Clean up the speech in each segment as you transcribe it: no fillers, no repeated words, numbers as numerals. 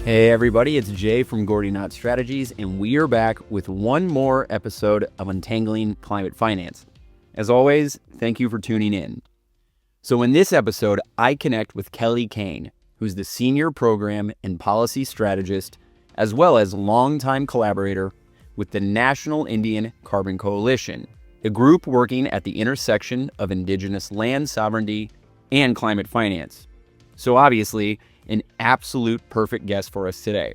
Hey everybody, it's Jay from Gordian Strategies, and we are back with one more episode of Untangling Climate Finance. As always, thank you for tuning in. So in this episode, I connect with Kelly Cain, who's the Senior Program and Policy Strategist, as well as longtime collaborator with the National Indian Carbon Coalition, a group working at the intersection of Indigenous land sovereignty and climate finance. So obviously, an absolute perfect guest for us today.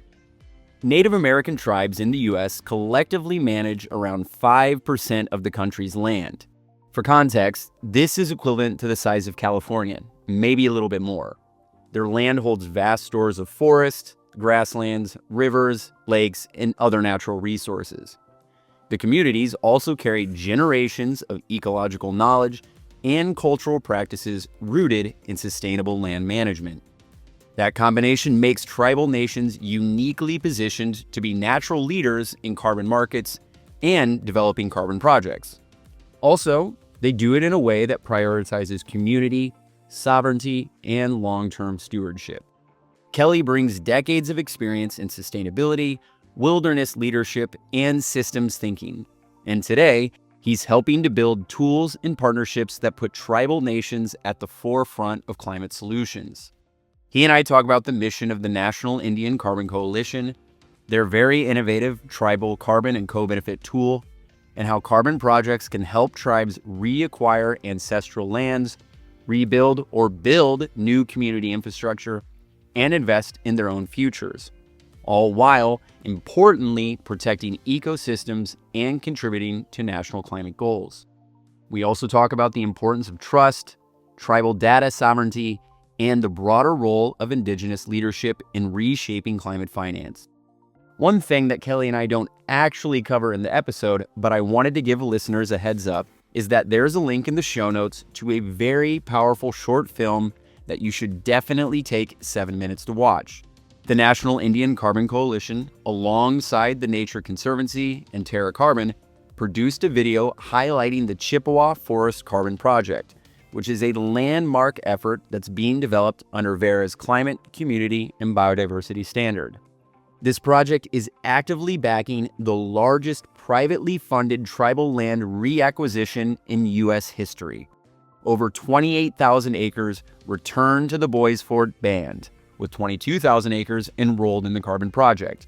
Native American tribes in the U.S. collectively manage around 5% of the country's land. For context, this is equivalent to the size of California, maybe a little bit more. Their land holds vast stores of forest, grasslands, rivers, lakes, and other natural resources. The communities also carry generations of ecological knowledge and cultural practices rooted in sustainable land management. That combination makes tribal nations uniquely positioned to be natural leaders in carbon markets and developing carbon projects. Also, they do it in a way that prioritizes community, sovereignty, and long-term stewardship. Kelly brings decades of experience in sustainability, wilderness leadership, and systems thinking. And today, he's helping to build tools and partnerships that put tribal nations at the forefront of climate solutions. He and I talk about the mission of the National Indian Carbon Coalition, their very innovative tribal carbon and co-benefit tool, and how carbon projects can help tribes reacquire ancestral lands, rebuild or build new community infrastructure, and invest in their own futures, all while, importantly, protecting ecosystems and contributing to national climate goals. We also talk about the importance of trust, tribal data sovereignty, and the broader role of Indigenous leadership in reshaping climate finance. One thing that Kelly and I don't actually cover in the episode, but I wanted to give listeners a heads up, is that there's a link in the show notes to a very powerful short film that you should definitely take 7 minutes to watch. The National Indian Carbon Coalition, alongside the Nature Conservancy and Terra Carbon, produced a video highlighting the Chippewa Forest Carbon Project, which is a landmark effort that's being developed under Verra's Climate, Community, and Biodiversity Standard. This project is actively backing the largest privately funded tribal land reacquisition in U.S. history. Over 28,000 acres returned to the Bois Forte Band, with 22,000 acres enrolled in the carbon project.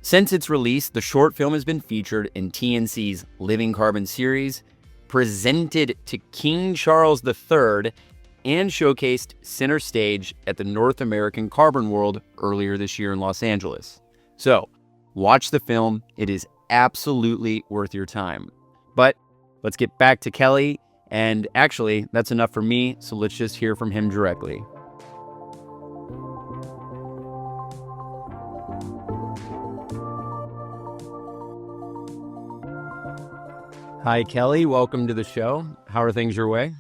Since its release, the short film has been featured in TNC's Living Carbon series, presented to King Charles III, and showcased center stage at the North American Carbon World earlier this year in Los Angeles. So, watch the film. It is absolutely worth your time. But let's get back to Kelly, and actually, that's enough for me, so let's just hear from him directly. Hi, Kelly. Welcome to the show. How are things your way?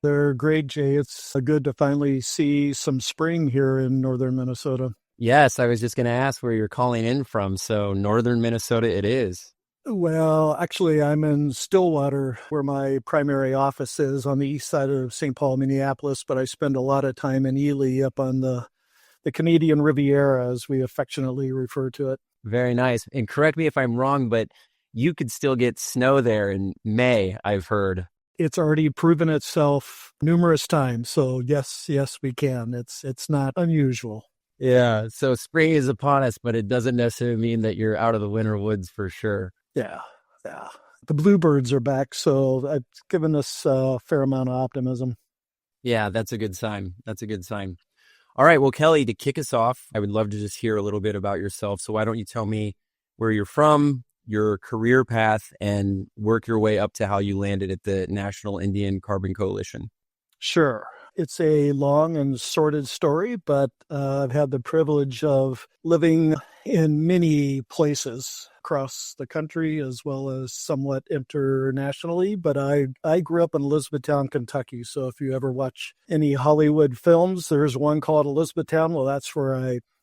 They're great, Jay. It's good to finally see some spring here in northern Minnesota. Yes, I was just going to ask where you're calling in from. So northern Minnesota it is. Well, actually, I'm in Stillwater, where my primary office is on the east side of St. Paul, Minneapolis, but I spend a lot of time in Ely up on the Canadian Riviera, as we affectionately refer to it. Very nice. And correct me if I'm wrong, but you could still get snow there in May, I've heard. It's already proven itself numerous times. So yes, we can. It's not unusual. Yeah. So spring is upon us, but it doesn't necessarily mean that you're out of the winter woods for sure. Yeah. The bluebirds are back, so it's given us a fair amount of optimism. Yeah, that's a good sign. All right. Well, Kelly, to kick us off, I would love to just hear a little bit about yourself. So why don't you tell me where you're from, your career path, and work your way up to how you landed at the National Indian Carbon Coalition? Sure. It's a long and sordid story, but I've had the privilege of living in many places across the country as well as somewhat internationally. But I grew up in Elizabethtown, Kentucky. So if you ever watch any Hollywood films, there's one called Elizabethtown. Well, that's where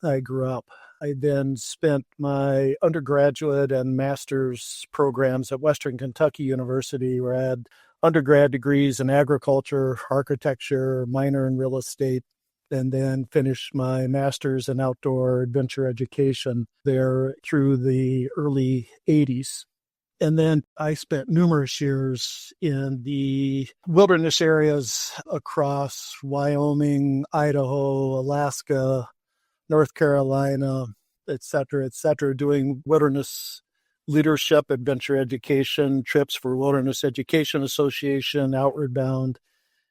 I grew up. I then spent my undergraduate and master's programs at Western Kentucky University, where I had undergrad degrees in agriculture, architecture, minor in real estate, and then finished my master's in outdoor adventure education there through the early 80s. And then I spent numerous years in the wilderness areas across Wyoming, Idaho, Alaska, North Carolina, et cetera, doing wilderness leadership, adventure education, trips for Wilderness Education Association, Outward Bound,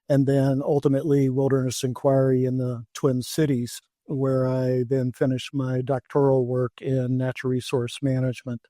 and then ultimately Wilderness Inquiry in the Twin Cities, where I then finished my doctoral work in natural resource management.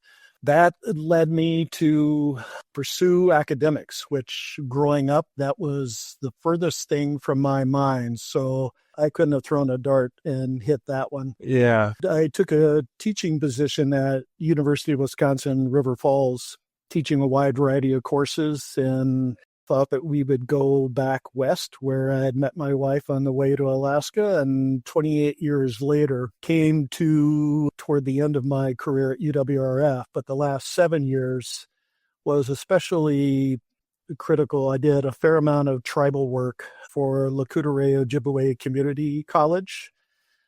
That led me to pursue academics, which growing up, that was the furthest thing from my mind. So I couldn't have thrown a dart and hit that one. Yeah. I took a teaching position at University of Wisconsin, River Falls, teaching a wide variety of courses, and thought that we would go back west where I had met my wife on the way to Alaska, and 28 years later came to toward the end of my career at UWRF. But the last 7 years was especially critical. I did a fair amount of tribal work for Lakota Ojibwe Community College,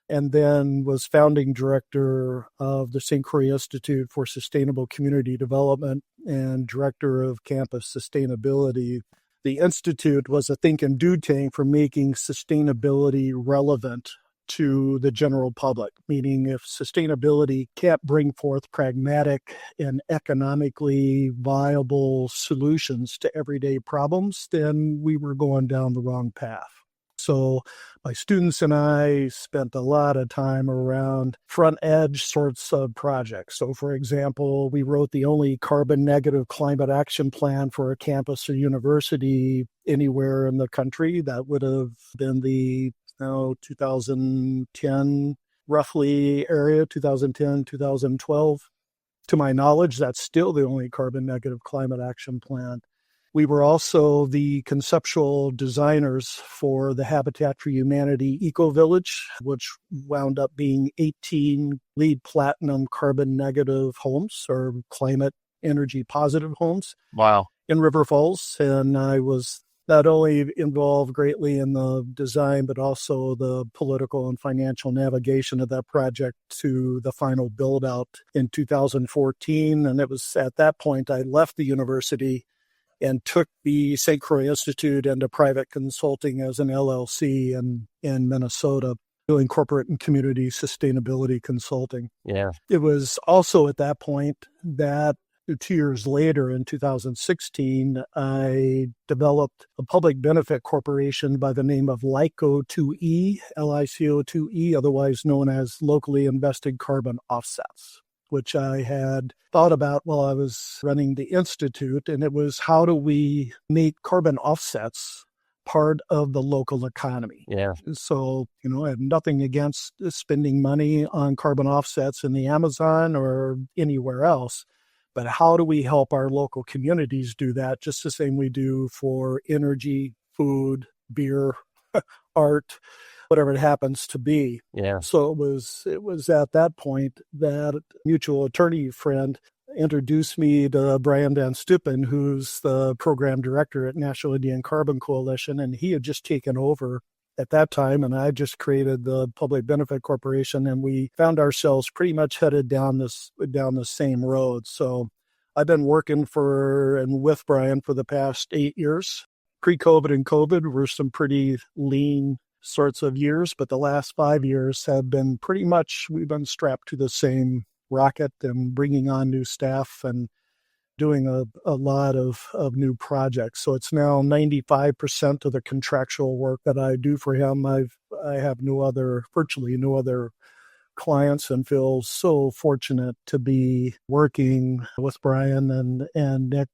and then was founding director of the St. Croix Institute for Sustainable Community Development and director of campus sustainability. The Institute was a think and do tank for making sustainability relevant to the general public, meaning if sustainability can't bring forth pragmatic and economically viable solutions to everyday problems, then we were going down the wrong path. So my students and I spent a lot of time around front edge sorts of projects. So for example, we wrote the only carbon negative climate action plan for a campus or university anywhere in the country. That would have been the 2010 roughly area, 2010, 2012. To my knowledge, that's still the only carbon negative climate action plan. We were also the conceptual designers for the Habitat for Humanity Eco Village, which wound up being 18 LEED Platinum carbon negative homes or climate energy positive homes. Wow. In River Falls. And I was not only involved greatly in the design, but also the political and financial navigation of that project to the final build out in 2014. And it was at that point I left the university and took the St. Croix Institute into private consulting as an LLC in Minnesota, doing corporate and community sustainability consulting. Yeah. It was also at that point that 2 years later, in 2016, I developed a public benefit corporation by the name of LICO2E, LICO2E, otherwise known as Locally Invested Carbon Offsets, which I had thought about while I was running the Institute. And it was, how do we make carbon offsets part of the local economy? Yeah. So, I have nothing against spending money on carbon offsets in the Amazon or anywhere else. But how do we help our local communities do that just the same we do for energy, food, beer, art, whatever it happens to be? Yeah. So it was at that point that a mutual attorney friend introduced me to Brian Van Stuppen, who's the program director at National Indian Carbon Coalition, and he had just taken over at that time, and I just created the Public Benefit Corporation, and we found ourselves pretty much headed down the same road. So I've been working for and with Brian for the past 8 years. Pre-COVID and COVID were some pretty lean sorts of years, but the last 5 years have been pretty much, we've been strapped to the same rocket and bringing on new staff and doing a lot of new projects. So it's now 95% of the contractual work that I do for him. I have virtually no other clients, and feel so fortunate to be working with Brian and Nick.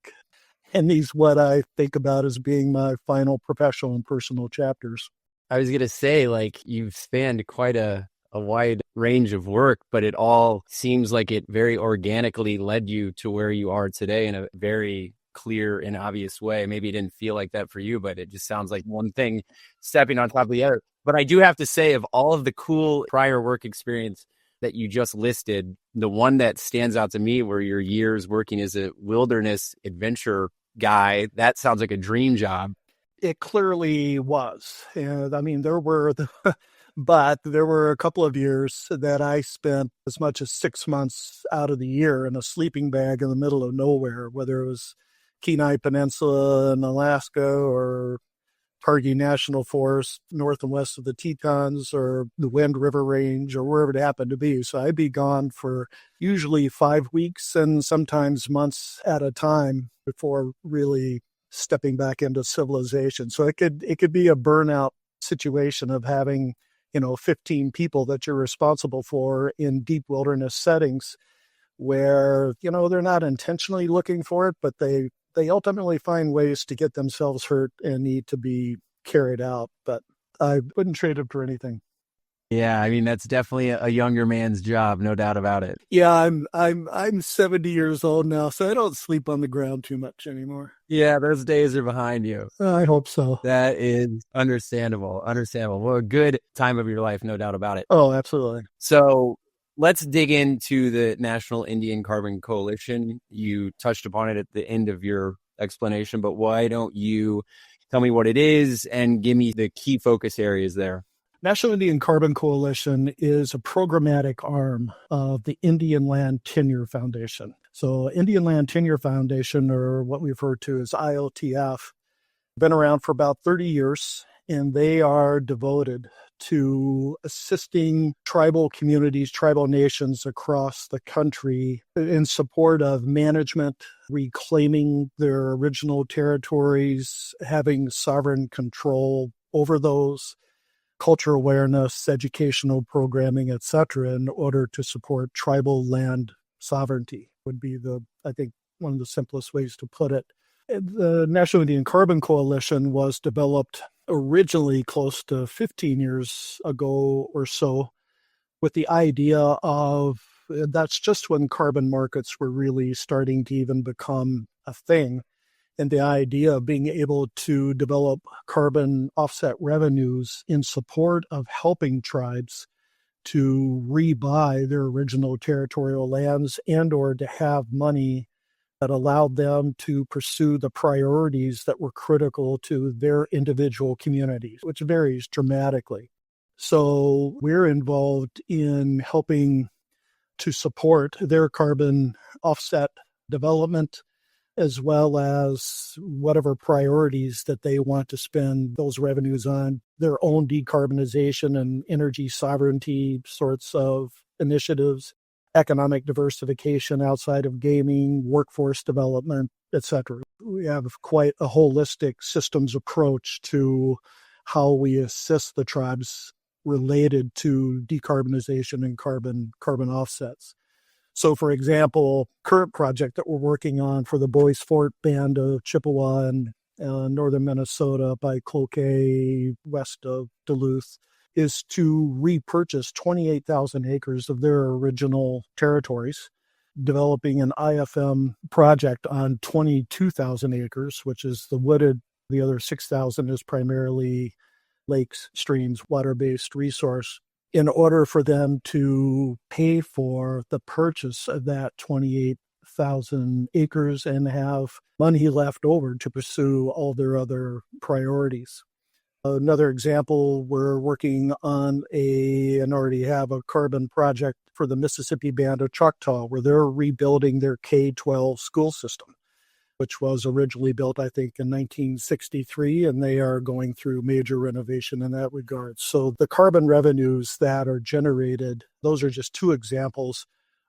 And these, what I think about as being my final professional and personal chapters. I was going to say, you've spanned quite a wide range of work, but it all seems like it very organically led you to where you are today in a very clear and obvious way. Maybe it didn't feel like that for you, but it just sounds like one thing stepping on top of the other. But I do have to say, of all of the cool prior work experience that you just listed, the one that stands out to me were your years working as a wilderness adventure guy. That sounds like a dream job. It clearly was. And I mean, there were But there were a couple of years that I spent as much as 6 months out of the year in a sleeping bag in the middle of nowhere, whether it was Kenai Peninsula in Alaska or Cargill National Forest north and west of the Tetons or the Wind River Range or wherever it happened to be. So I'd be gone for usually 5 weeks and sometimes months at a time before really stepping back into civilization. So it could be a burnout situation of having 15 people that you're responsible for in deep wilderness settings where, they're not intentionally looking for it, but they ultimately find ways to get themselves hurt and need to be carried out. But I wouldn't trade it for anything. Yeah, I mean, that's definitely a younger man's job, no doubt about it. Yeah, I'm 70 years old now, so I don't sleep on the ground too much anymore. Yeah, those days are behind you. I hope so. That is understandable. Well, a good time of your life, no doubt about it. Oh, absolutely. So let's dig into the National Indian Carbon Coalition. You touched upon it at the end of your explanation, but why don't you tell me what it is and give me the key focus areas there? National Indian Carbon Coalition is a programmatic arm of the Indian Land Tenure Foundation. So Indian Land Tenure Foundation, or what we refer to as ILTF, been around for about 30 years, and they are devoted to assisting tribal communities, tribal nations across the country in support of management, reclaiming their original territories, having sovereign control over those, culture awareness, educational programming, etc., in order to support tribal land sovereignty would be I think, one of the simplest ways to put it. The National Indian Carbon Coalition was developed originally close to 15 years ago or so with the idea of that's just when carbon markets were really starting to even become a thing. And the idea of being able to develop carbon offset revenues in support of helping tribes to rebuy their original territorial lands and or to have money that allowed them to pursue the priorities that were critical to their individual communities, which varies dramatically. So we're involved in helping to support their carbon offset development, as well as whatever priorities that they want to spend those revenues on, their own decarbonization and energy sovereignty sorts of initiatives, economic diversification outside of gaming, workforce development, etc. We have quite a holistic systems approach to how we assist the tribes related to decarbonization and carbon offsets. So, for example, current project that we're working on for the Boys Fort Band of Chippewa in northern Minnesota by Cloquet, west of Duluth, is to repurchase 28,000 acres of their original territories, developing an IFM project on 22,000 acres, which is the wooded. The other 6,000 is primarily lakes, streams, water-based resource, in order for them to pay for the purchase of that 28,000 acres and have money left over to pursue all their other priorities. Another example, we're working on and already have a carbon project for the Mississippi Band of Choctaw, where they're rebuilding their K-12 school system, which was originally built, I think, in 1963, and they are going through major renovation in that regard. So the carbon revenues that are generated, those are just two examples,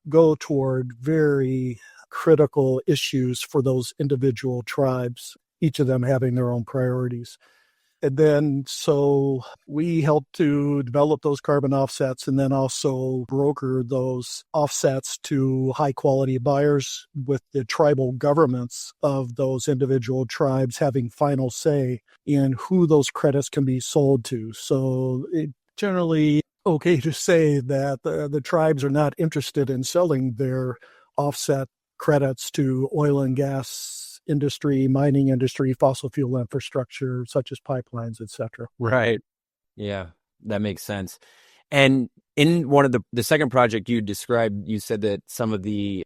go toward very critical issues for those individual tribes, each of them having their own priorities. And then so we help to develop those carbon offsets and then also broker those offsets to high quality buyers, with the tribal governments of those individual tribes having final say in who those credits can be sold to. So it generally okay to say that the tribes are not interested in selling their offset credits to oil and gas industry, mining industry, fossil fuel infrastructure, such as pipelines, etc. Right. Yeah, that makes sense. And in one of the second project you described, you said that some of the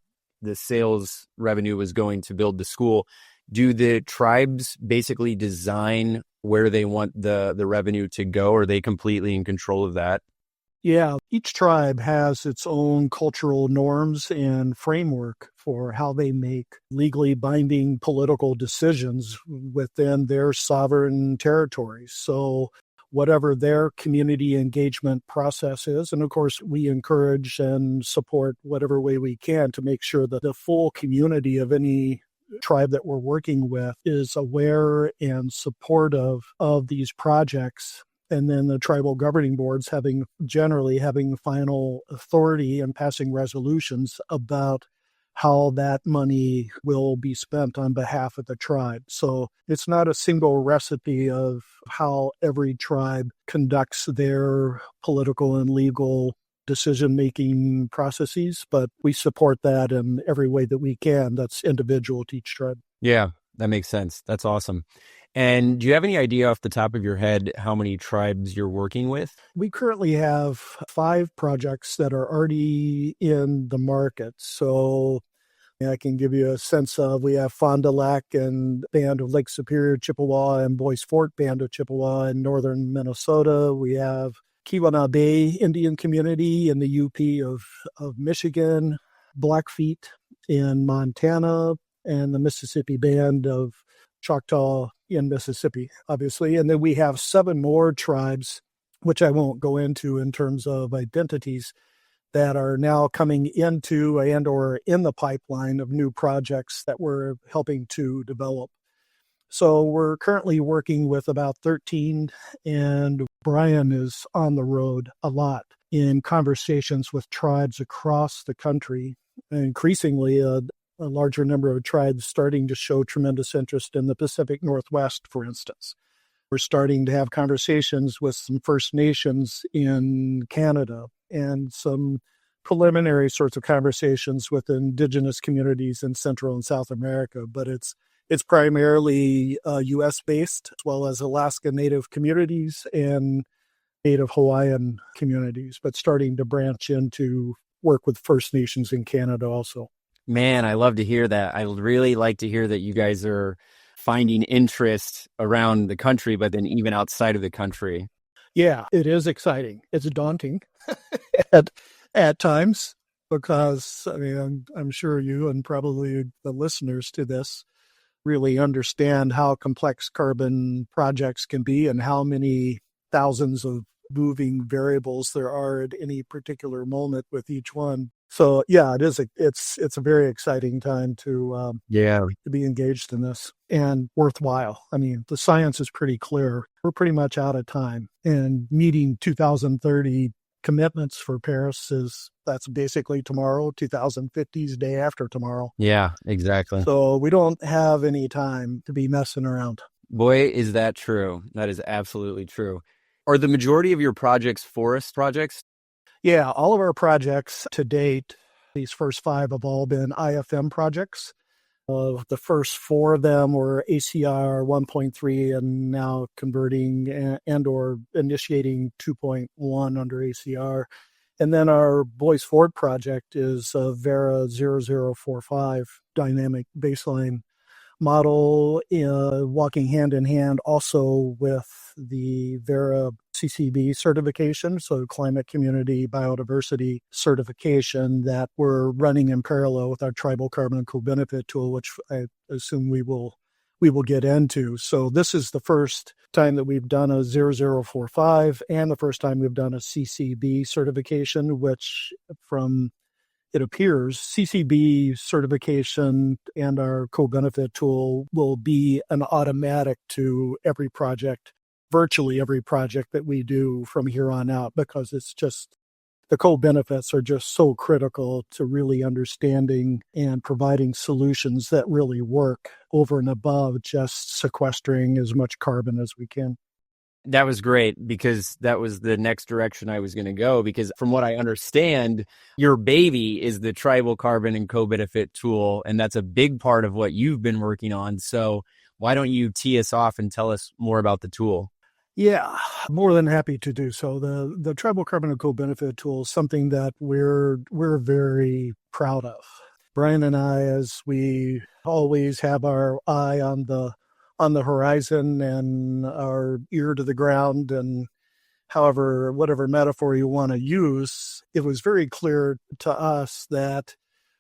sales revenue was going to build the school. Do the tribes basically design where they want the revenue to go? Are they completely in control of that? Yeah, each tribe has its own cultural norms and framework for how they make legally binding political decisions within their sovereign territories. So, whatever their community engagement process is, and of course, we encourage and support whatever way we can to make sure that the full community of any tribe that we're working with is aware and supportive of these projects, and then the tribal governing boards generally having final authority and passing resolutions about how that money will be spent on behalf of the tribe. So it's not a single recipe of how every tribe conducts their political and legal decision-making processes, but we support that in every way that we can that's individual to each tribe. Yeah, that makes sense. That's awesome. And do you have any idea off the top of your head how many tribes you're working with? We currently have 5 projects that are already in the market. So I can give you a sense of, we have Fond du Lac and Band of Lake Superior Chippewa and Bois Forte Band of Chippewa in northern Minnesota. We have Keweenaw Bay Indian Community in the UP of Michigan, Blackfeet in Montana, and the Mississippi Band of Choctaw in Mississippi, obviously. And then we have 7 more tribes, which I won't go into in terms of identities, that are now coming into and or in the pipeline of new projects that we're helping to develop. So we're currently working with about 13, and Brian is on the road a lot in conversations with tribes across the country. Increasingly, a larger number of tribes starting to show tremendous interest in the Pacific Northwest, for instance. We're starting to have conversations with some First Nations in Canada and some preliminary sorts of conversations with indigenous communities in Central and South America, but it's primarily U.S.-based, as well as Alaska Native communities and Native Hawaiian communities, but starting to branch into work with First Nations in Canada also. Man, I love to hear that. I really like to hear that you guys are finding interest around the country, but then even outside of the country. Yeah, it is exciting. It's daunting at times, because I mean, I'm sure you and probably the listeners to this really understand how complex carbon projects can be and how many thousands of moving variables there are at any particular moment with each one. So yeah, it's a very exciting time to be engaged in this, and worthwhile. I mean, the science is pretty clear. We're pretty much out of time, and meeting 2030 commitments for Paris that's basically tomorrow. 2050 is day after tomorrow. Yeah, exactly. So we don't have any time to be messing around. Boy, is that true. That is absolutely true. Are the majority of your projects forest projects? Yeah, all of our projects to date, these first 5 have all been IFM projects. The first 4 of them were ACR 1.3 and now converting and or initiating 2.1 under ACR. And then our Bois Forte project is a Vera 0045 dynamic baseline model, walking hand in hand also with the Vera CCB certification, so Climate Community Biodiversity certification, that we're running in parallel with our Tribal Carbon Co-Benefit tool, which I assume we will get into. So this is the first time that we've done a 0045 and the first time we've done a CCB certification, which from it appears CCB certification and our co-benefit tool will be an automatic to every project, virtually every project that we do from here on out, because it's just, the co-benefits are just so critical to really understanding and providing solutions that really work over and above just sequestering as much carbon as we can. That was great, because that was the next direction I was going to go, because from what I understand, your baby is the tribal carbon and co-benefit tool, and that's a big part of what you've been working on. So why don't you tee us off and tell us more about the tool? Yeah, more than happy to do so. The tribal carbon and co-benefit tool is something that we're very proud of. Brian and I, as we always have our eye on the on the horizon and our ear to the ground, and however, whatever metaphor you want to use, it was very clear to us that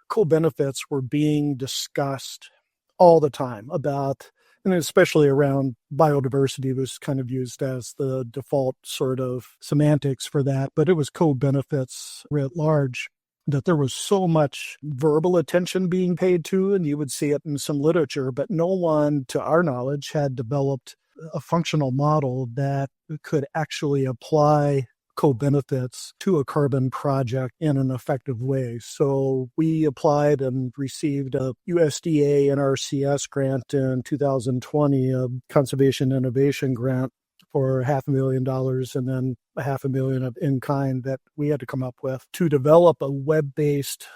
co-benefits were being discussed all the time about, and especially around biodiversity was kind of used as the default sort of semantics for that, but it was co-benefits writ large, that there was so much verbal attention being paid to, and you would see it in some literature, but no one, to our knowledge, had developed a functional model that could actually apply co-benefits to a carbon project in an effective way. So we applied and received a USDA NRCS grant in 2020, a conservation innovation grant for $500,000 and then $500,000 of in-kind that we had to come up with to develop a web-based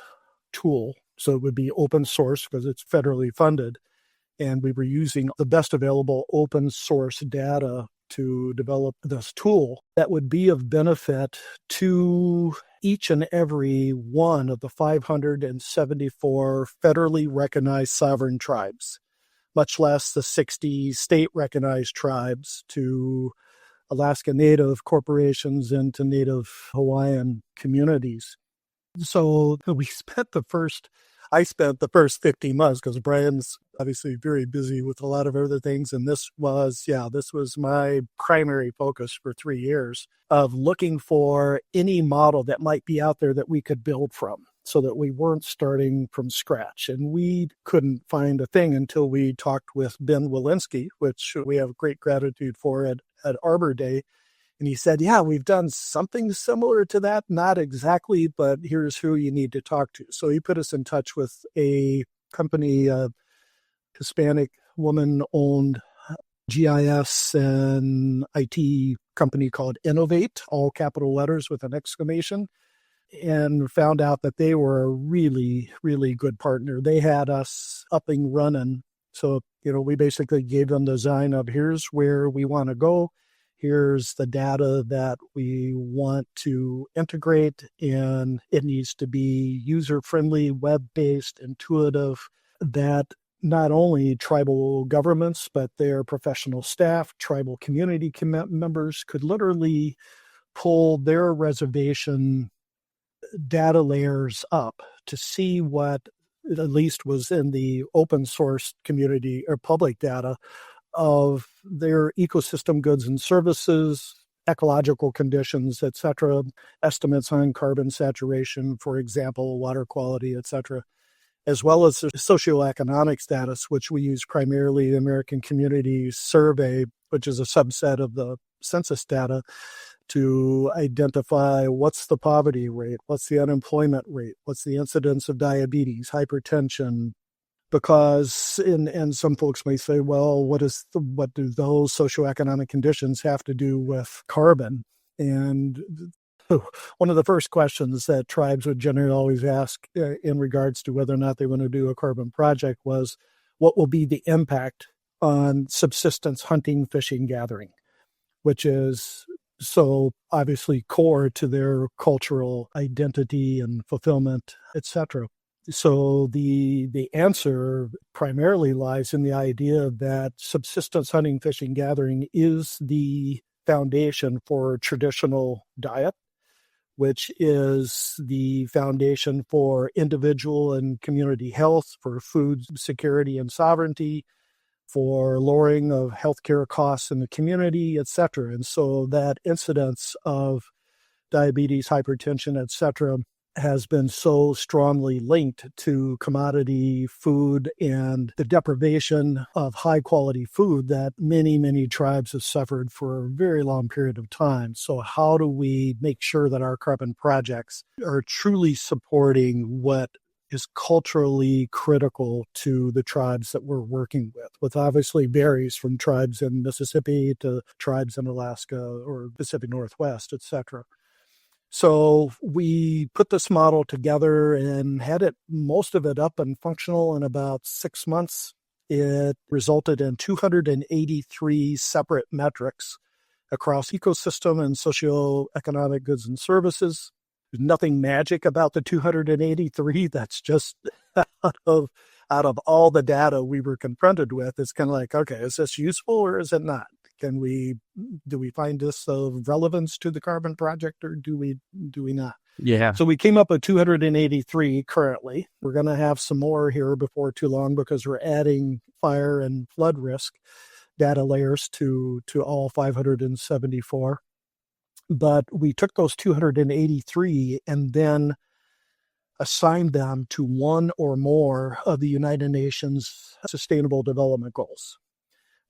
tool. So it would be open source because it's federally funded. And we were using the best available open source data to develop this tool that would be of benefit to each and every one of the 574 federally recognized sovereign tribes, much less the 60 state-recognized tribes, to Alaska Native corporations and to Native Hawaiian communities. So I spent the first 15 months, because Brian's obviously very busy with a lot of other things. And this was my primary focus for 3 years, of looking for any model that might be out there that we could build from so that we weren't starting from scratch. And we couldn't find a thing until we talked with Ben Walensky, which we have great gratitude for at Arbor Day. And he said, yeah, we've done something similar to that. Not exactly, but here's who you need to talk to. So he put us in touch with a company, a Hispanic woman-owned GIS and IT company called Innovate, all capital letters with an exclamation, and found out that they were a really, really good partner. They had us up and running. So, we basically gave them the design of here's where we want to go. Here's the data that we want to integrate, and it needs to be user-friendly, web-based, intuitive, that not only tribal governments, but their professional staff, tribal community members could literally pull their reservation data layers up to see what at least was in the open source community or public data of their ecosystem goods and services, ecological conditions, et cetera, estimates on carbon saturation, for example, water quality, et cetera, as well as the socioeconomic status, which we use primarily the American Community Survey, which is a subset of the census data, to identify what's the poverty rate, what's the unemployment rate, what's the incidence of diabetes, hypertension. Because, and some folks may say, well, what do those socioeconomic conditions have to do with carbon? And one of the first questions that tribes would generally always ask in regards to whether or not they want to do a carbon project was, what will be the impact on subsistence hunting, fishing, gathering, which is so obviously core to their cultural identity and fulfillment, etc. So the answer primarily lies in the idea that subsistence hunting, fishing, gathering is the foundation for traditional diet, which is the foundation for individual and community health, for food security and sovereignty, for lowering of healthcare costs in the community, et cetera. And so that incidence of diabetes, hypertension, et cetera, has been so strongly linked to commodity food and the deprivation of high quality food that many, many tribes have suffered for a very long period of time. So how do we make sure that our carbon projects are truly supporting what is culturally critical to the tribes that we're working with, which obviously varies from tribes in Mississippi to tribes in Alaska or Pacific Northwest, et cetera. So we put this model together and had most of it up and functional in about 6 months. It resulted in 283 separate metrics across ecosystem and socioeconomic goods and services. There's nothing magic about the 283. That's just out out of all the data we were confronted with, it's kind of like, okay, is this useful or is it not? Do we find this of relevance to the carbon project or do we not? Yeah. So we came up with 283 currently. We're going to have some more here before too long because we're adding fire and flood risk data layers to all 574. But we took those 283 and then assigned them to one or more of the United Nations Sustainable Development Goals.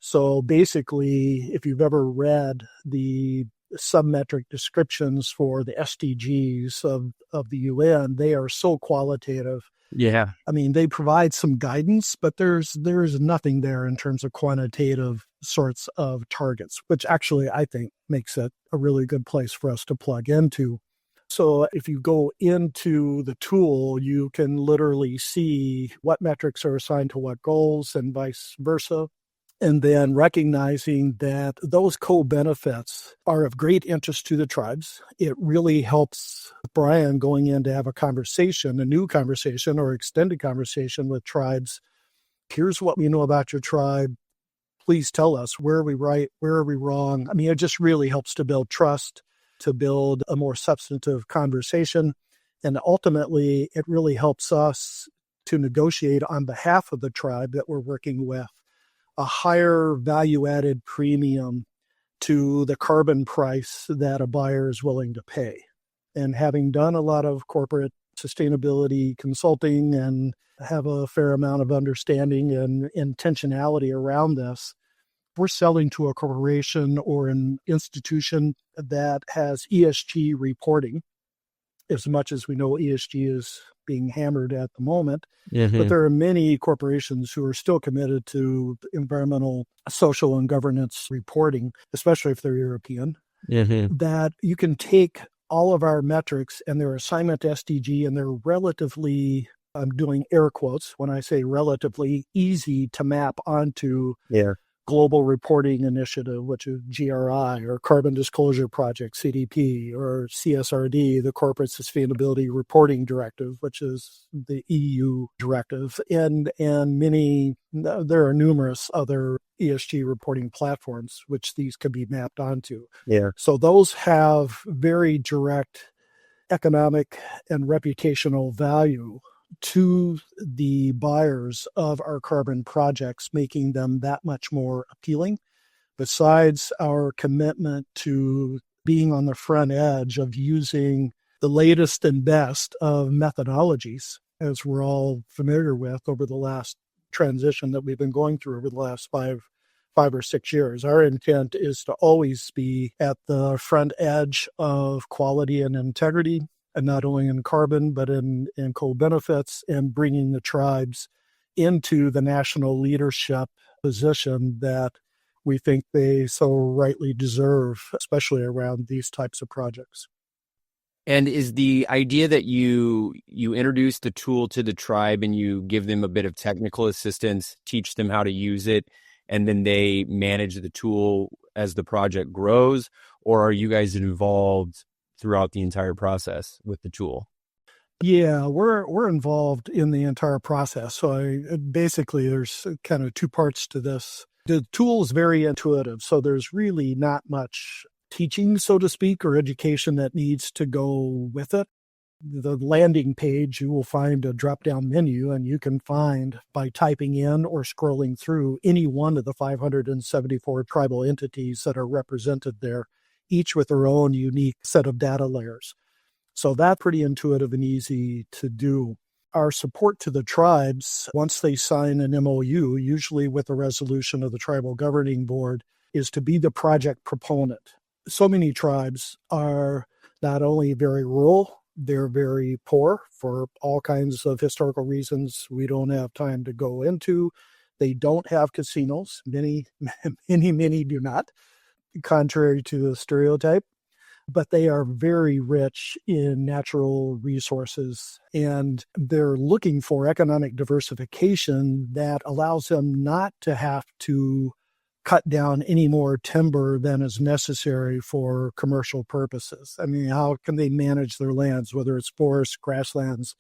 So basically, if you've ever read the submetric descriptions for the SDGs of the UN, they are so qualitative. Yeah. I mean, they provide some guidance, but there's nothing there in terms of quantitative sorts of targets, which actually I think makes it a really good place for us to plug into. So if you go into the tool, you can literally see what metrics are assigned to what goals and vice versa. And then recognizing that those co-benefits are of great interest to the tribes. It really helps Brian going in to have a new conversation or extended conversation with tribes. Here's what we know about your tribe. Please tell us, where are we right? Where are we wrong? I mean, it just really helps to build trust, to build a more substantive conversation. And ultimately, it really helps us to negotiate on behalf of the tribe that we're working with a higher value-added premium to the carbon price that a buyer is willing to pay. And having done a lot of corporate sustainability consulting and have a fair amount of understanding and intentionality around this, we're selling to a corporation or an institution that has ESG reporting, as much as we know ESG is being hammered at the moment. Mm-hmm. But there are many corporations who are still committed to environmental, social, and governance reporting, especially if they're European, that you can take all of our metrics and their assignment to SDG, and they're relatively, I'm doing air quotes when I say relatively, easy to map onto Global Reporting Initiative, which is GRI, or Carbon Disclosure Project, CDP, or CSRD, the Corporate Sustainability Reporting Directive, which is the EU directive, and many, there are numerous other ESG reporting platforms which these can be mapped onto. Yeah. So those have very direct economic and reputational value to the buyers of our carbon projects, making them that much more appealing. Besides our commitment to being on the front edge of using the latest and best of methodologies, as we're all familiar with over the last transition that we've been going through over the last five or 6 years. Our intent is to always be at the front edge of quality and integrity, and not only in carbon, but in co-benefits, and bringing the tribes into the national leadership position that we think they so rightly deserve, especially around these types of projects. And is the idea that you introduce the tool to the tribe and you give them a bit of technical assistance, teach them how to use it, and then they manage the tool as the project grows? Or are you guys involved throughout the entire process with the tool? Yeah, we're involved in the entire process. So basically, there's kind of two parts to this. The tool is very intuitive, so there's really not much teaching, so to speak, or education that needs to go with it. The landing page, you will find a drop-down menu, and you can find, by typing in or scrolling through, any one of the 574 tribal entities that are represented there, each with their own unique set of data layers. So that's pretty intuitive and easy to do. Our support to the tribes, once they sign an MOU, usually with a resolution of the tribal governing board, is to be the project proponent. So many tribes are not only very rural, they're very poor for all kinds of historical reasons we don't have time to go into. They don't have casinos. Many do not, contrary to the stereotype. But they are very rich in natural resources, and they're looking for economic diversification that allows them not to have to cut down any more timber than is necessary for commercial purposes. I mean, how can they manage their lands, whether it's forests, grasslands,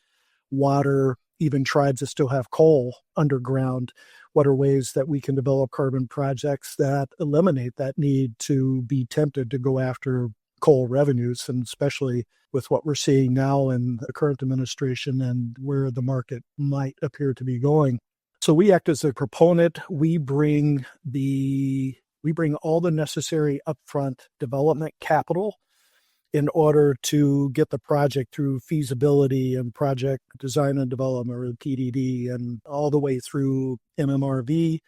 water, even tribes that still have coal underground, what are ways that we can develop carbon projects that eliminate that need to be tempted to go after coal revenues, and especially with what we're seeing now in the current administration and where the market might appear to be going. So we act as a proponent. We bring all the necessary upfront development capital in order to get the project through feasibility and project design and development, or PDD, and all the way through MMRV.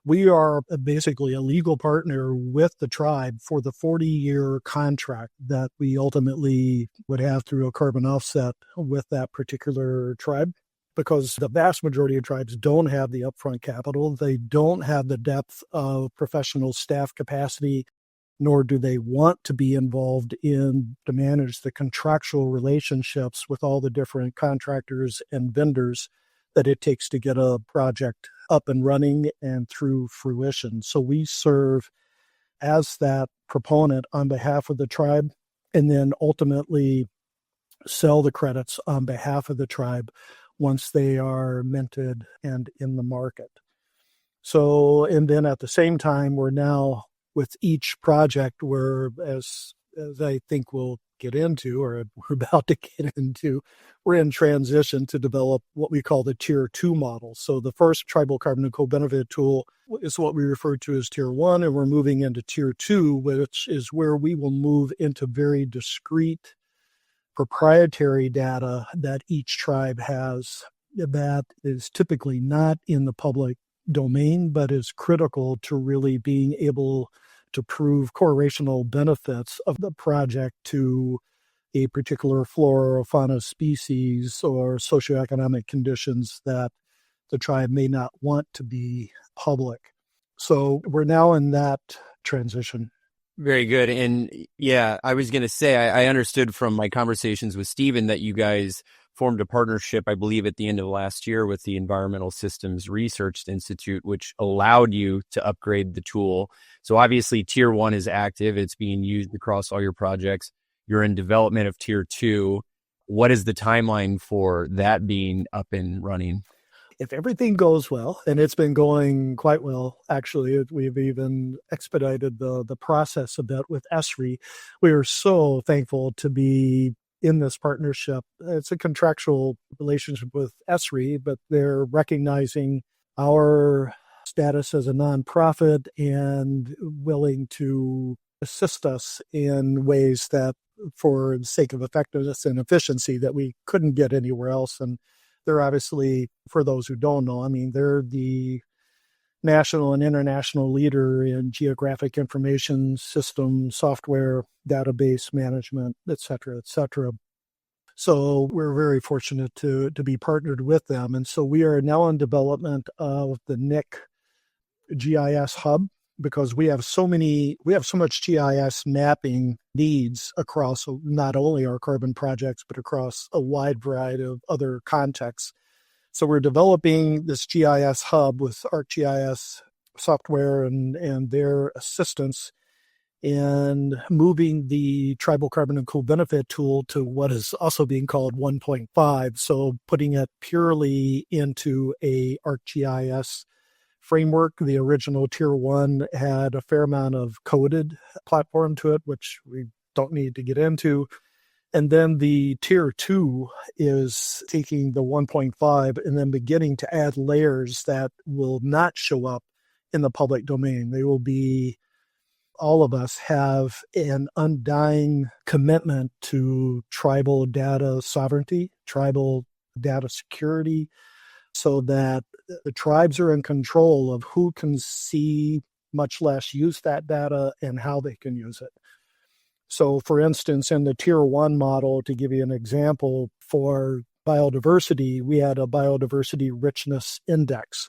We are basically a legal partner with the tribe for the 40-year contract that we ultimately would have through a carbon offset with that particular tribe, because the vast majority of tribes don't have the upfront capital. They don't have the depth of professional staff capacity, nor do they want to be involved in to manage the contractual relationships with all the different contractors and vendors that it takes to get a project up and running and through fruition. So we serve as that proponent on behalf of the tribe, and then ultimately sell the credits on behalf of the tribe once they are minted and in the market. So, and then at the same time, we're now with each project, we're, as I think we'll get into, or we're about to get into, we're in transition to develop what we call the Tier 2 model. So the first tribal carbon and co-benefit tool is what we refer to as Tier 1, and we're moving into Tier 2, which is where we will move into very discrete proprietary data that each tribe has that is typically not in the public domain, but is critical to really being able to prove correlational benefits of the project to a particular flora or fauna species or socioeconomic conditions that the tribe may not want to be public. So we're now in that transition. Very good. And yeah, I was going to say, I understood from my conversations with Stephen that you guys formed a partnership, I believe, at the end of last year with the Environmental Systems Research Institute, which allowed you to upgrade the tool. So obviously Tier 1 is active. It's being used across all your projects. You're in development of Tier 2. What is the timeline for that being up and running? If everything goes well, and it's been going quite well, actually, we've even expedited the process a bit with ESRI. We are so thankful to be in this partnership. It's a contractual relationship with ESRI, but they're recognizing our status as a nonprofit and willing to assist us in ways that, for the sake of effectiveness and efficiency, that we couldn't get anywhere else. And they're obviously, for those who don't know, I mean, they're the national and international leader in geographic information system, software, database management, et cetera, et cetera. So we're very fortunate to be partnered with them. And so we are now in development of the NIC GIS hub, because we have so much GIS mapping needs across not only our carbon projects, but across a wide variety of other contexts. So we're developing this GIS hub with ArcGIS software and their assistance in moving the tribal carbon and co-benefit tool to what is also being called 1.5. So putting it purely into a ArcGIS framework. The original Tier 1 had a fair amount of coded platform to it, which we don't need to get into. And then the Tier 2 is taking the 1.5 and then beginning to add layers that will not show up in the public domain. They will be, all of us have an undying commitment to tribal data sovereignty, tribal data security, so that the tribes are in control of who can see, much less use that data, and how they can use it. So, for instance, in the Tier 1 model, to give you an example, for biodiversity, we had a biodiversity richness index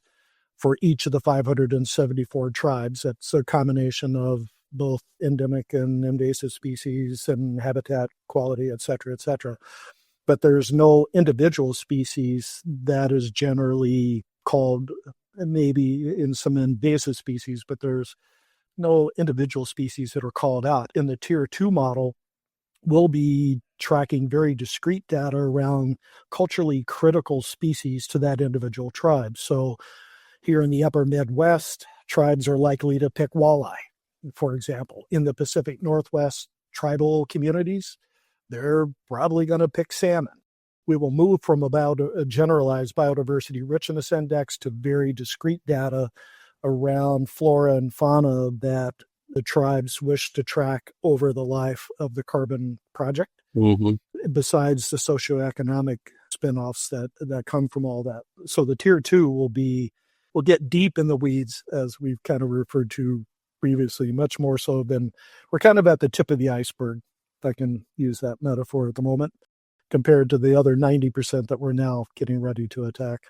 for each of the 574 tribes. It's a combination of both endemic and invasive species and habitat quality, et cetera, et cetera. But there's no individual species that is generally called, maybe in some invasive species, but there's no individual species that are called out. In the Tier 2 model, we'll be tracking very discrete data around culturally critical species to that individual tribe. So here in the upper Midwest, tribes are likely to pick walleye, for example. In the Pacific Northwest, tribal communities, they're probably going to pick salmon. We will move from about a generalized biodiversity richness index to very discrete data around flora and fauna that the tribes wish to track over the life of the carbon project, besides the socioeconomic spinoffs that come from all that. So the tier 2 will get deep in the weeds, as we've kind of referred to previously, much more so than we're kind of at the tip of the iceberg, if I can use that metaphor at the moment, compared to the other 90% that we're now getting ready to attack.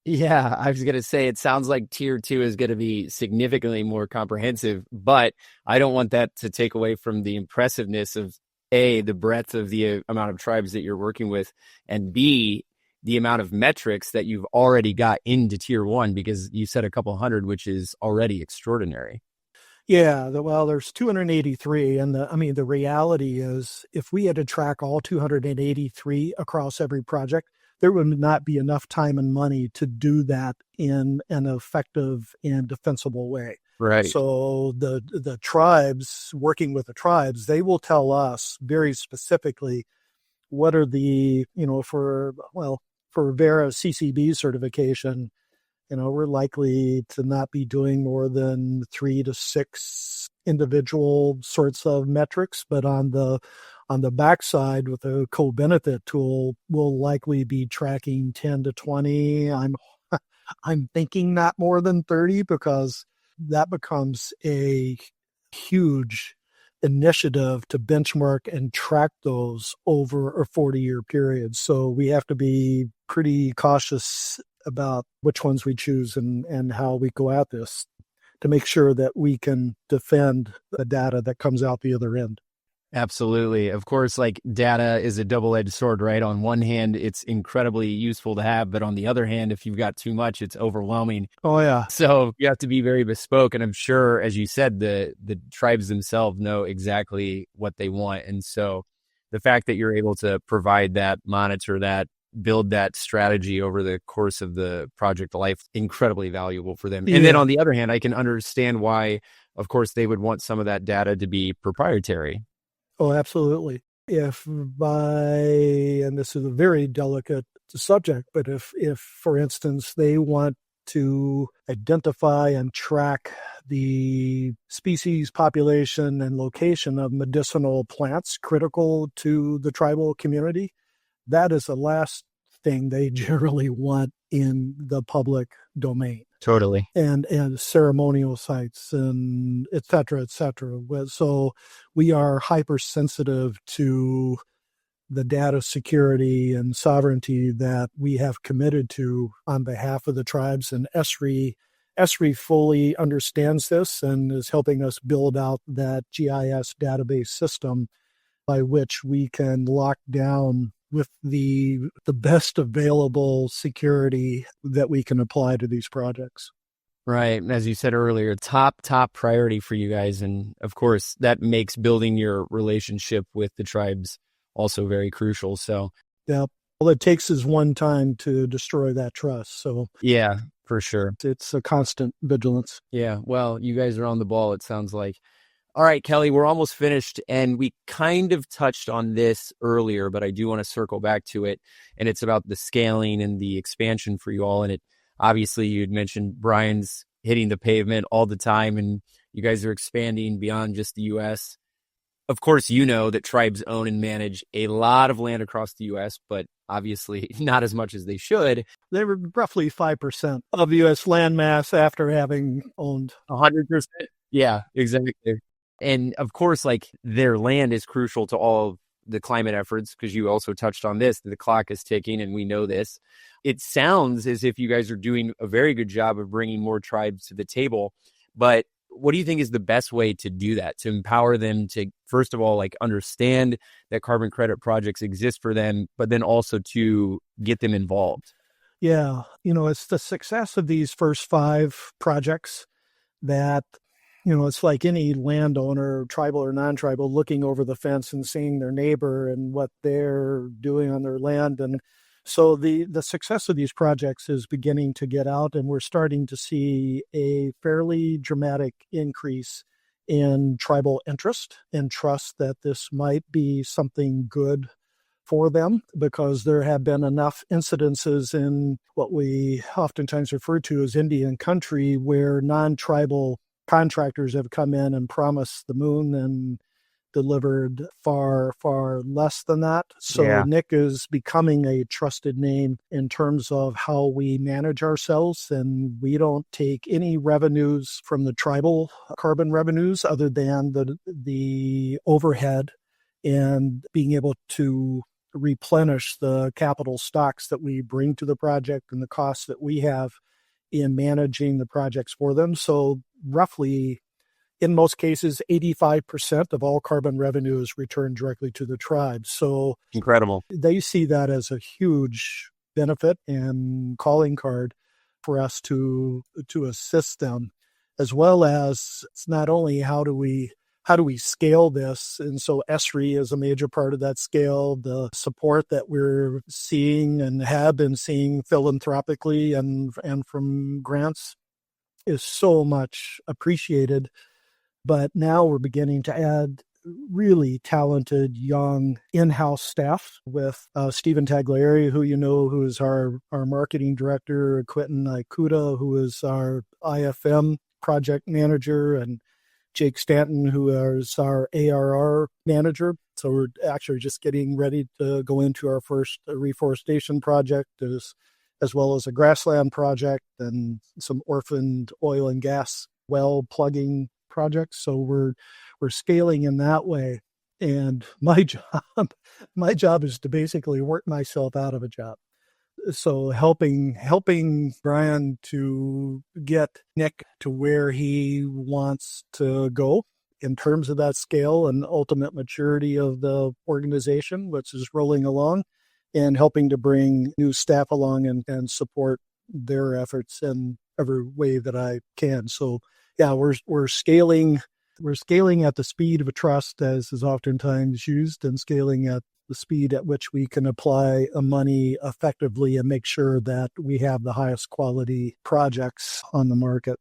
Yeah, I was going to say, it sounds like tier 2 is going to be significantly more comprehensive, but I don't want that to take away from the impressiveness of A, the breadth of the amount of tribes that you're working with, and B, the amount of metrics that you've already got into tier 1, because you said a couple hundred, which is already extraordinary. Yeah, well, there's 283, and the reality is, if we had to track all 283 across every project, there would not be enough time and money to do that in an effective and defensible way. Right. So the tribes, working with the tribes, they will tell us very specifically what are the, for Vera CCB certification, we're likely to not be doing more than 3 to 6 individual sorts of metrics, but on the backside with the co-benefit tool, we'll likely be tracking 10 to 20. I'm thinking not more than 30, because that becomes a huge initiative to benchmark and track those over a 40-year period. So we have to be pretty cautious about which ones we choose and how we go at this to make sure that we can defend the data that comes out the other end. Absolutely. Of course, like, data is a double-edged sword, right? On one hand, it's incredibly useful to have, but on the other hand, if you've got too much, it's overwhelming. Oh, yeah. So you have to be very bespoke. And I'm sure, as you said, the tribes themselves know exactly what they want. And so the fact that you're able to provide that, monitor that, build that strategy over the course of the project life, incredibly valuable for them. Yeah. And then on the other hand, I can understand why, of course, they would want some of that data to be proprietary. Oh, absolutely. And this is a very delicate subject, but if for instance, they want to identify and track the species, population, and location of medicinal plants critical to the tribal community, that is the last thing they generally want in the public domain. Totally. And ceremonial sites and et cetera, et cetera. So we are hypersensitive to the data security and sovereignty that we have committed to on behalf of the tribes. And ESRI fully understands this and is helping us build out that GIS database system by which we can lock down with the best available security that we can apply to these projects. Right. As you said earlier, top priority for you guys. And of course, that makes building your relationship with the tribes also very crucial. So, yeah, all it takes is one time to destroy that trust. So, yeah, for sure. It's a constant vigilance. Yeah. Well, you guys are on the ball, it sounds like. All right, Kelly, we're almost finished, and we kind of touched on this earlier, but I do want to circle back to it, and it's about the scaling and the expansion for you all. And it, obviously, you'd mentioned Brian's hitting the pavement all the time, and you guys are expanding beyond just the U.S. Of course, you know that tribes own and manage a lot of land across the U.S., but obviously not as much as they should. They were roughly 5% of U.S. landmass after having owned 100%. Yeah, exactly. And of course, like, their land is crucial to all of the climate efforts, because you also touched on this, the clock is ticking, and we know this. It sounds as if you guys are doing a very good job of bringing more tribes to the table. But what do you think is the best way to do that, to empower them to, first of all, like, understand that carbon credit projects exist for them, but then also to get them involved? Yeah. It's the success of these first 5 projects that It's like any landowner, tribal or non-tribal, looking over the fence and seeing their neighbor and what they're doing on their land. And so the success of these projects is beginning to get out, and we're starting to see a fairly dramatic increase in tribal interest and trust that this might be something good for them, because there have been enough incidences in what we oftentimes refer to as Indian country, where non-tribal contractors have come in and promised the moon and delivered far, far less than that. So Yeah. Nick is becoming a trusted name in terms of how we manage ourselves, and we don't take any revenues from the tribal carbon revenues other than the overhead and being able to replenish the capital stocks that we bring to the project and the costs that we have in managing the projects for them. So roughly, in most cases, 85% of all carbon revenue is returned directly to the tribe. So Incredible. they see that as a huge benefit and calling card for us to assist them, as well as it's not only how do we scale this. And so ESRI is a major part of that scale. The support that we're seeing and have been seeing philanthropically and from grants is so much appreciated. But now we're beginning to add really talented young in-house staff with Stephen Taglieri, who is our marketing director, Quentin Ikuda, who is our IFM project manager, and Jake Stanton, who is our ARR manager. So we're actually just getting ready to go into our first reforestation project, as well as a grassland project and some orphaned oil and gas well plugging projects. So we're scaling in that way. And my job is to basically work myself out of a job. So helping Brian to get Nick to where he wants to go in terms of that scale and ultimate maturity of the organization, which is rolling along, and helping to bring new staff along and support their efforts in every way that I can. So yeah, we're scaling at the speed of trust, as is oftentimes used, and scaling at the speed at which we can apply money effectively and make sure that we have the highest quality projects on the market.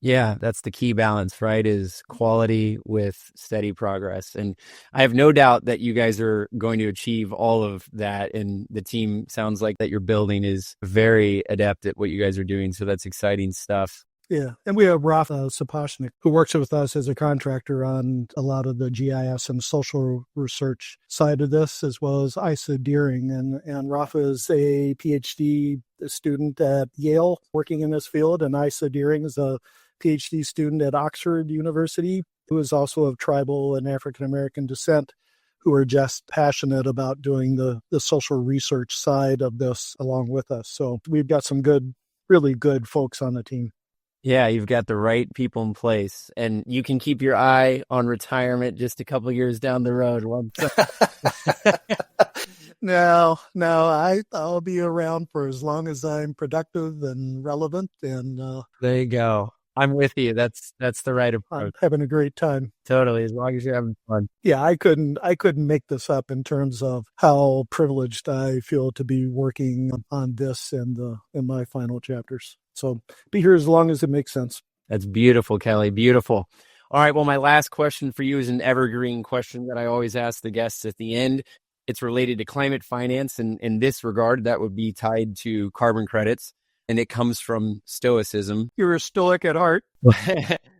Yeah, that's the key balance, right? Is quality with steady progress. And I have no doubt that you guys are going to achieve all of that. And the team sounds like that you're building is very adept at what you guys are doing. So that's exciting stuff. Yeah. And we have Rafa Sapochnik, who works with us as a contractor on a lot of the GIS and social research side of this, as well as Isa Deering. And Rafa is a PhD student at Yale working in this field. And Isa Deering is a PhD student at Oxford University, who is also of tribal and African-American descent, who are just passionate about doing the social research side of this along with us. So we've got some really good folks on the team. Yeah, you've got the right people in place, and you can keep your eye on retirement just a couple of years down the road. No, I'll be around for as long as I'm productive and relevant. And there you go. I'm with you. That's the right approach. I'm having a great time. Totally, as long as you're having fun. Yeah, I couldn't make this up in terms of how privileged I feel to be working on this in my final chapters. So be here as long as it makes sense. That's beautiful, Kelly. Beautiful. All right. Well, my last question for you is an evergreen question that I always ask the guests at the end. It's related to climate finance. And in this regard, that would be tied to carbon credits. And it comes from Stoicism. You're a Stoic at heart.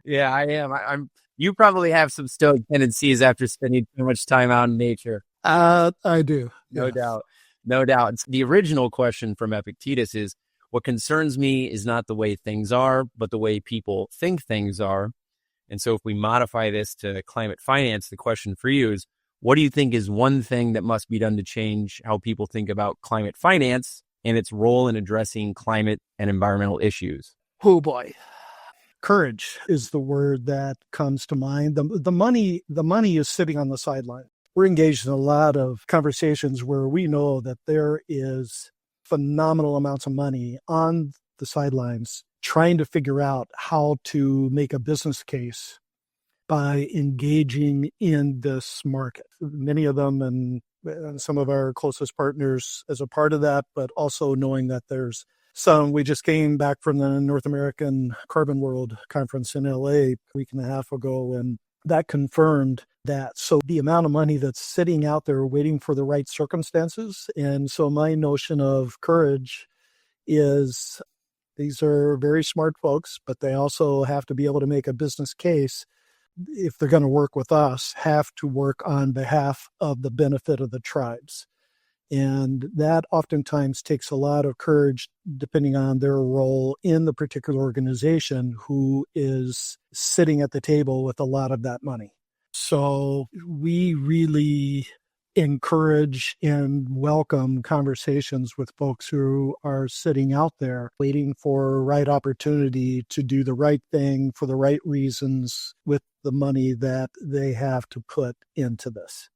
Yeah, I am. You probably have some Stoic tendencies after spending too much time out in nature. I do. No doubt. No doubt. It's the original question from Epictetus is, what concerns me is not the way things are, but the way people think things are. And so if we modify this to climate finance, the question for you is, what do you think is one thing that must be done to change how people think about climate finance and its role in addressing climate and environmental issues? Oh boy. Courage is the word that comes to mind. The money is sitting on the sideline. We're engaged in a lot of conversations where we know that there is phenomenal amounts of money on the sidelines trying to figure out how to make a business case by engaging in this market. Many of them and some of our closest partners as a part of that, but also knowing that there's some. We just came back from the North American Carbon World Conference in LA a week and a half ago, and that confirmed that. So the amount of money that's sitting out there waiting for the right circumstances. And so my notion of courage is these are very smart folks, but they also have to be able to make a business case. If they're going to work with us, have to work on behalf of the benefit of the tribes. And that oftentimes takes a lot of courage depending on their role in the particular organization who is sitting at the table with a lot of that money. So we really encourage and welcome conversations with folks who are sitting out there waiting for a right opportunity to do the right thing for the right reasons with the money that they have to put into this.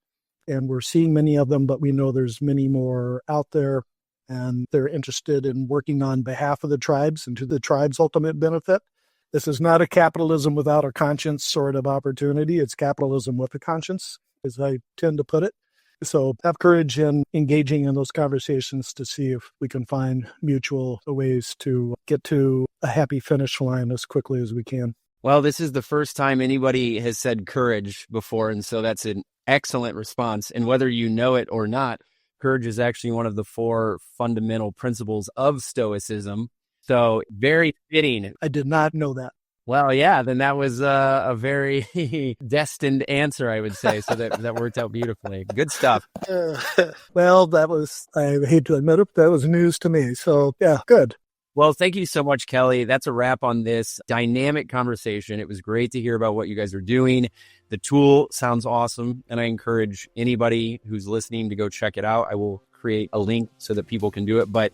And we're seeing many of them, but we know there's many more out there, and they're interested in working on behalf of the tribes and to the tribe's ultimate benefit. This is not a capitalism without a conscience sort of opportunity. It's capitalism with a conscience, as I tend to put it. So have courage in engaging in those conversations to see if we can find mutual ways to get to a happy finish line as quickly as we can. Well, this is the first time anybody has said courage before, and so that's an excellent response. And whether you know it or not, courage is actually one of the 4 fundamental principles of Stoicism. So very fitting. I did not know that. Well, yeah, then that was a very destined answer, I would say. So that worked out beautifully. Good stuff. Well, that was, I hate to admit it, that was news to me. So yeah, good. Well, thank you so much, Kelly. That's a wrap on this dynamic conversation. It was great to hear about what you guys are doing. The tool sounds awesome, and I encourage anybody who's listening to go check it out. I will create a link so that people can do it. But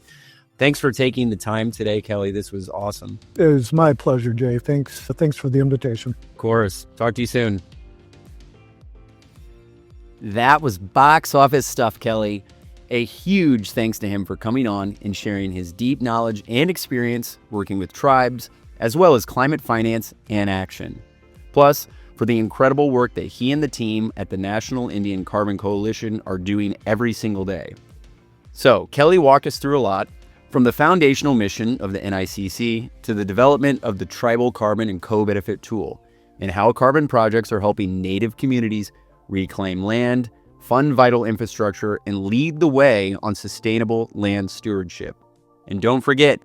thanks for taking the time today, Kelly. This was awesome. It was my pleasure, Jay. Thanks for the invitation. Of course. Talk to you soon. That was box office stuff, Kelly. A huge thanks to him for coming on and sharing his deep knowledge and experience working with tribes, as well as climate finance and action. Plus, for the incredible work that he and the team at the National Indian Carbon Coalition are doing every single day. So, Kelly walked us through a lot, from the foundational mission of the NICC to the development of the Tribal Carbon and Co-Benefit Tool, and how carbon projects are helping Native communities reclaim land, fund vital infrastructure, and lead the way on sustainable land stewardship. And don't forget,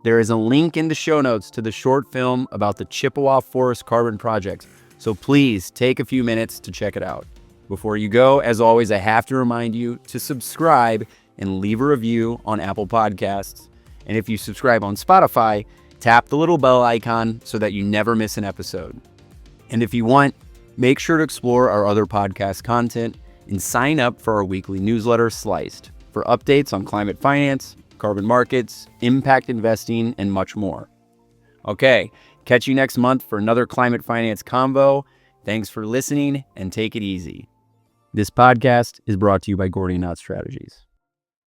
there is a link in the show notes to the short film about the Chippewa Forest Carbon Project, so please take a few minutes to check it out. Before you go, as always, I have to remind you to subscribe and leave a review on Apple Podcasts. And if you subscribe on Spotify, tap the little bell icon so that you never miss an episode. And if you want, make sure to explore our other podcast content and sign up for our weekly newsletter, Sliced, for updates on climate finance, carbon markets, impact investing, and much more. Okay, catch you next month for another climate finance convo. Thanks for listening, and take it easy. This podcast is brought to you by Gordian Strategies.